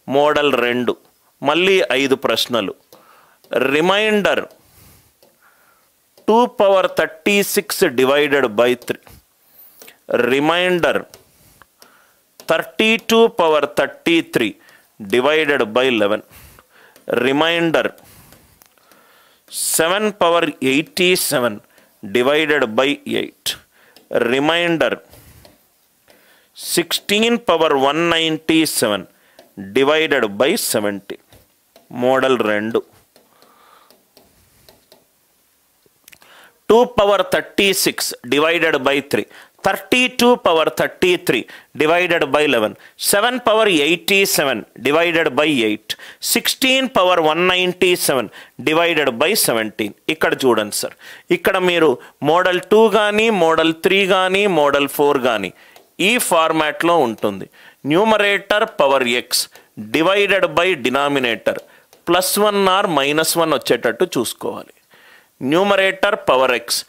Model 2 మళ్ళీ 5 ప్రశ్నలు. Remainder 2 power 36 divided by 3. Remainder 32 power 33 divided by 11. Remainder 7 power 87 divided by 8. Remainder 16 power 197 divided by 70. Model 2 2 power 36 divided by 3. 32 power 33 divided by 11. 7 power 87 divided by 8. 16 power 197 divided by 17. ఇక్కడ చూడండి sir, ఇక్కడ మీరు model 2 కానీ model 3 కానీ model 4 కానీ ఈ ఫార్మాట్లో ఉంటుంది. Numerator power x divided by denominator +1 or -1 వచ్చేటట్టు చూసుకోవాలి. Numerator power x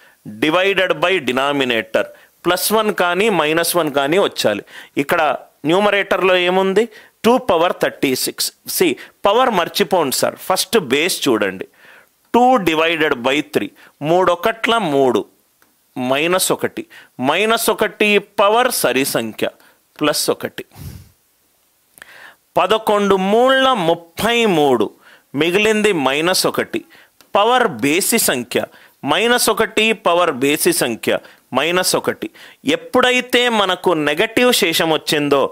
divided by denominator +1 కానీ -1 కానీ వచ్చాలి. ఇక్కడ న్యూమరేటర్లో ఏముంది? 2 పవర్ 36. సి పవర్ మర్చిపోండి సార్, ఫస్ట్ బేస్ చూడండి. 2 డివైడెడ్ బై 3. 3 ఒకట్ల 3 -1. -1 పవర్ సరి సంఖ్య +1. 11 మూళ్ళ 33 మిగిలింది -1 పవర్ బేసి సంఖ్య. -1 పవర్ బేసి సంఖ్య -1. ఎప్పుడైతే మనకు నెగటివ్ శేషం వచ్చిందో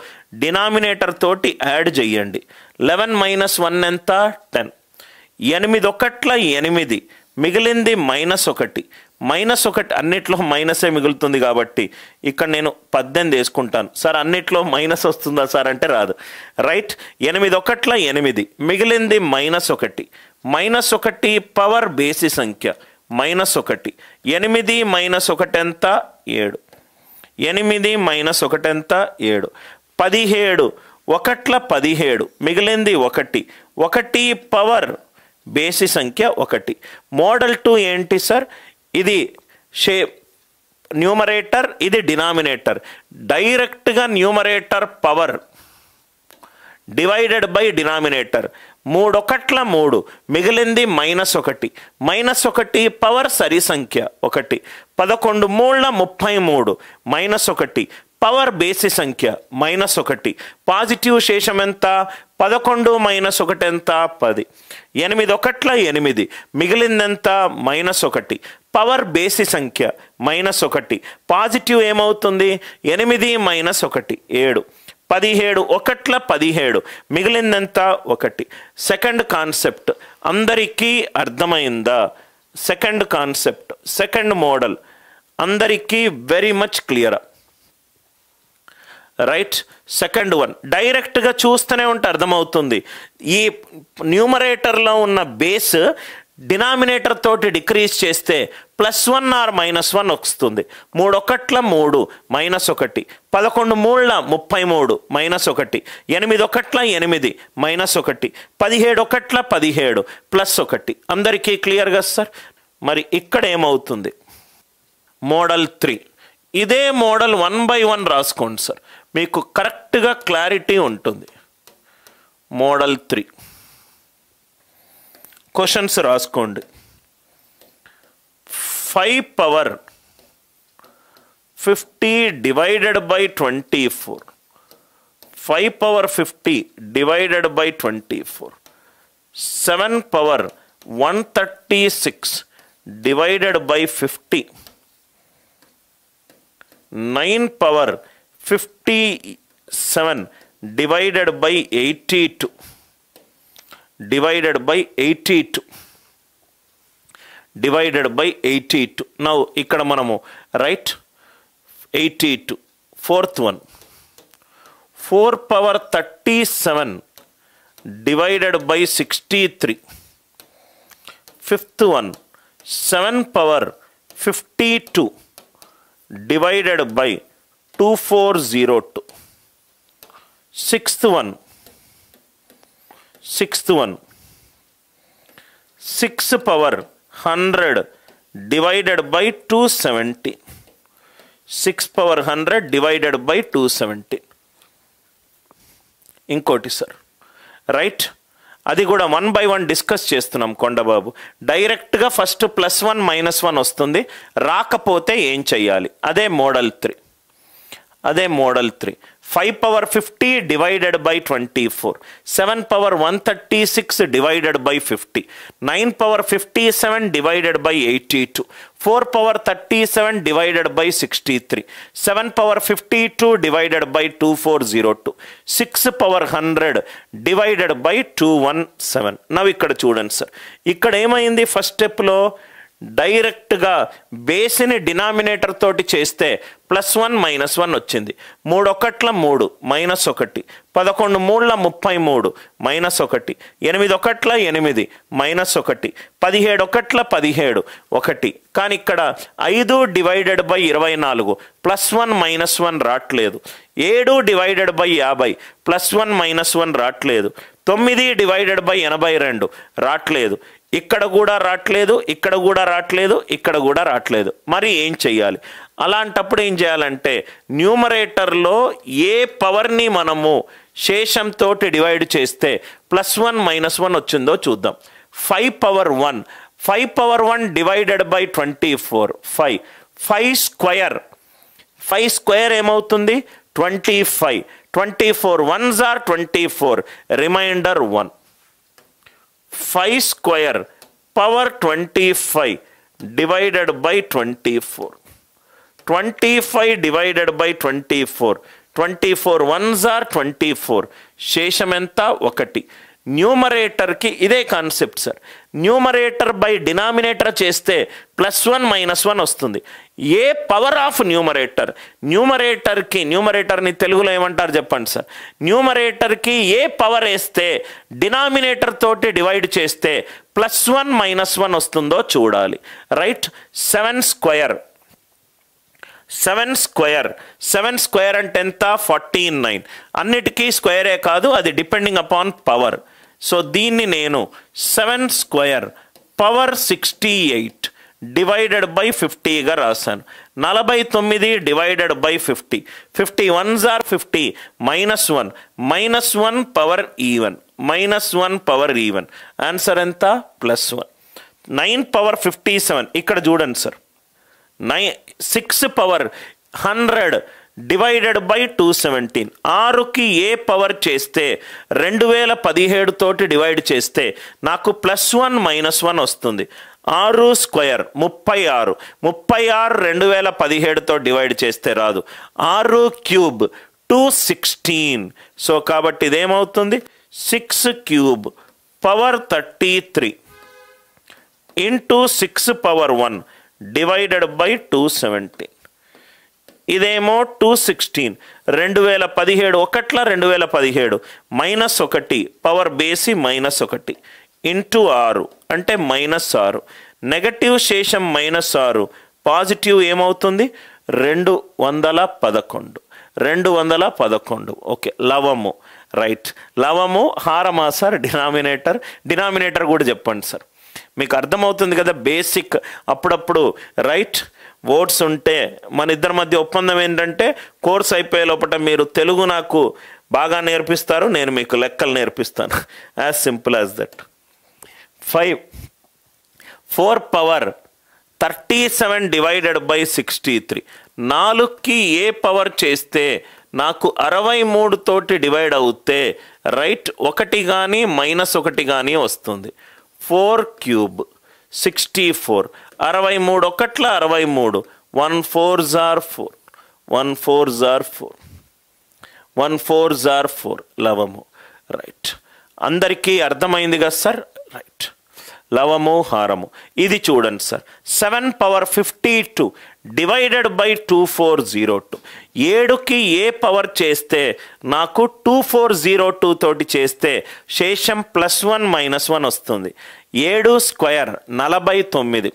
డినామినేటర్ తోటి యాడ్ చేయండి. 11 - 1 ఎంత? 10. 8 ఒకట్ల 8 మిగిలింది -1. -1 అన్నిట్లో మైనసే మిగులుతుంది కాబట్టి ఇక్కడ నేను 18 వేసుకుంటాను. సార్ అన్నిట్లో మైనస్ వస్తుందా సార్ అంటే రాదు. రైట్, 8 ఒకట్ల 8 మిగిలింది -1. -1 పవర్ బేసి సంఖ్య -1. 8 - 1 ఎంత? 7. 8 - 1 ఎంత? 7. 17 ఒకట్ల 17 మిగిలింది 1. 1 పవర్ బేసి సంఖ్య 1. మోడల్ 2 ఏంటి సార్? ఇది న్యూమరేటర్, ఇది డినామినేటర్. డైరెక్ట్గా numerator power divided by denominator. 3 ఒకట్ల 3 మిగిలింది -1. -1 పవర్ సరి సంఖ్య 1. 11 మూళ్ళ 33 -1 పవర్ బేసి సంఖ్య -1. పాజిటివ్ శేషం ఎంత? 11 - 1 ఎంత? 10. 8 ఒకట్ల 8 మిగిలిందెంత? -1 పవర్ బేసి సంఖ్య -1. పాజిటివ్ ఏమవుతుంది? 8 - 1 7. 17 ఒకట్ల 17 మిగిలిందంత 1. సెకండ్ కాన్సెప్ట్ అందరికీ అర్థమైందా? సెకండ్ కాన్సెప్ట్, సెకండ్ మోడల్ అందరికీ వెరీ మచ్ క్లియరా? రైట్, సెకండ్ వన్ డైరెక్ట్గా చూస్తూనే ఉంటే అర్థమవుతుంది. ఈ న్యూమరేటర్లో ఉన్న బేస్ డినామినేటర్ తోటి డిక్రీజ్ చేస్తే +1 ఆర్ -1 వస్తుంది. 3 ఒకట్ల 3 -1. 11 మూళ్ళ 33 -1. 8 ఒకట్ల 8 -1. 17 ఒకట్ల 17 +1. అందరికీ క్లియర్గా సార్? మరి ఇక్కడ ఏమవుతుంది? మోడల్ 3. ఇదే మోడల్ 1 by 1 రాసుకోండి సార్, మీకు కరెక్ట్గా క్లారిటీ ఉంటుంది. మోడల్ 3 క్వశ్చన్స్ రాసుకోండి. 5 power 50 divided by 24. 5 power 50 divided by 24. 7 power 136 divided by 50. 9 power 57 divided by 82. Divided by 82. Divided by 82. Now ఇక్కడ మనము right 82. Fourth one 4 power 37 divided by 63. Fifth one 7 power 52 divided by 2402. Sixth one 6 power 100 divided by 217. 6 power 100 divided by 217. ఇంకోటి sir, right. అది కూడా 1 by 1 discuss చేస్తున్నాం కొండబాబు. డైరెక్ట్గా first +1 -1 వస్తుంది, రాకపోతే ఏం చెయ్యాలి? అదే model 3. 5 power 50 divided by 24, 7 power 136 divided by 50, 9 power 57 divided by 82, 4 power 37 divided by 63, 7 power 52 divided by 2402, 6 power 100 divided by 217. Now ఇక్కడ చూడండి సార్, ఇక్కడ ఏమైంది? ఫస్ట్ స్టెప్లో డైరెక్ట్గా బేస్ని డినామినేటర్ తోటి చేస్తే +1 -1 వచ్చింది. 3 ఒకట్ల 3 -1, 11 3ల 33 -1, 8 ఒకట్ల 8 -1, 17 ఒకట్ల 17 1. కానీ ఇక్కడ 5 divided by 24 +1 -1 రావట్లేదు. 7 divided by 50 +1 -1 రావట్లేదు. 9 divided by 82 రావట్లేదు. ఇక్కడ కూడా రావట్లేదు, ఇక్కడ కూడా రావట్లేదు, ఇక్కడ కూడా రావట్లేదు. మరి ఏం చెయ్యాలి? అలాంటప్పుడు ఏం చేయాలంటే న్యూమరేటర్లో ఏ పవర్ని మనము శేషంతో డివైడ్ చేస్తే +1 -1 వచ్చిందో చూద్దాం. 5 power 1, 5 power 1 divided by 24, 5. 5 square ఏమవుతుంది? 25. 24 1s are 24, reminder 1. 5 square power 25 divided by 24. 25 divided by 24. 24 1s are 24. శేషం ఎంత? 1. న్యూమరేటర్కి ఇదే concept sir. Numerator by denominator చేస్తే +1 -1 వస్తుంది. ఏ పవర్ ఆఫ్ న్యూమరేటర్ని తెలుగులో ఏమంటారు చెప్పండి సార్? న్యూమరేటర్కి ఏ పవర్ వేస్తే డినామినేటర్ తోటి డివైడ్ చేస్తే +1 -1 వస్తుందో చూడాలి. రైట్. 7 స్క్వేర్ అంటే ఎంత? 49. అన్నిటికీ స్క్వేరే కాదు, అది డిపెండింగ్ అపాన్ పవర్. సో దీన్ని నేను 7 స్క్వేర్ పవర్ 68 డివైడెడ్ బై 50గా రాశాను. 49 divided by 50. 50 1s are 50, -1 power even. Answer ఎంత? +1. 9 power 57. ఇక్కడ చూడండి సార్, 6 power 100 డివైడెడ్ బై 217. 6కి ఏ పవర్ చేస్తే 2017 తోటి డివైడ్ చేస్తే నాకు +1 -1 వస్తుంది. 6 స్క్వేర్ 36. 36 2017తో డివైడ్ చేస్తే రాదు. 6 క్యూబ్ 216. సో కాబట్టి ఇదేమవుతుంది? 6 cube power 33 into 6 power 1 divided by 217. ఇదేమో 216. 2017 ఒకట్ల 2017 -1 పవర్ బేసి -1 ఇంటూ 6 అంటే -6. నెగటివ్ శేషం -6, పాజిటివ్ ఏమవుతుంది? 211. ఓకే. లవము. రైట్. లవము హారమా సార్? డినామినేటర్ కూడా చెప్పండి సార్. మీకు అర్థమవుతుంది కదా బేసిక్. అప్పుడప్పుడు రైట్ వర్డ్స్ ఉంటే మన ఇద్దరి మధ్య ఒప్పందం ఏంటంటే కోర్స్ అయిపోయే లోపల మీరు తెలుగు నాకు బాగా నేర్పిస్తారు, నేను మీకు లెక్కలు నేర్పిస్తాను. As simple as that. 4 power 37 divided by 63. 4కి ఏ పవర్ చేస్తే నాకు 63 తోటి డివైడ్ అవుతే రైట్ 1 కానీ -1 కానీ వస్తుంది. 4 క్యూబ్ 64. 63 ఒకట్ల 63. 1 4s are 4. 1 4s are 4. 1 4s are 4. లవము. రైట్. అందరికీ అర్థమైంది కదా సార్? రైట్. లవము హారము. ఇది చూడండి సార్, 7 power 52 డివైడెడ్ బై 2402. 7కి ఏ పవర్ చేస్తే నాకు 2402 తోటి చేస్తే శేషం +1 -1 వస్తుంది. 7 స్క్వేర్ 49.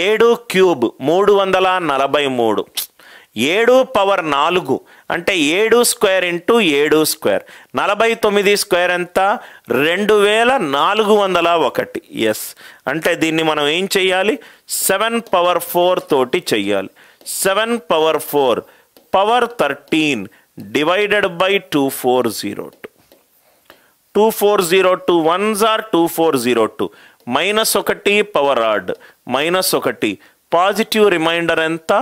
7 క్యూబ్ 343. 7 పవర్ 4 అంటే 7 స్క్వేర్ ఇంటూ 7 స్క్వేర్. 49 స్క్వేర్ ఎంత? 2401. ఎస్. అంటే దీన్ని మనం ఏం చెయ్యాలి? 7 power 4 తోటి చెయ్యాలి. 7 power 4 power 13 divided by 2402. 2402 1s are 2402. -1 power add -1 positive remainder ఎంత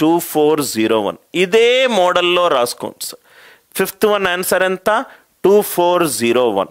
2401. ఇదే మోడల్లో రాసుకోండి సార్. 5th వన్ ఆన్సర్ ఎంత 2401.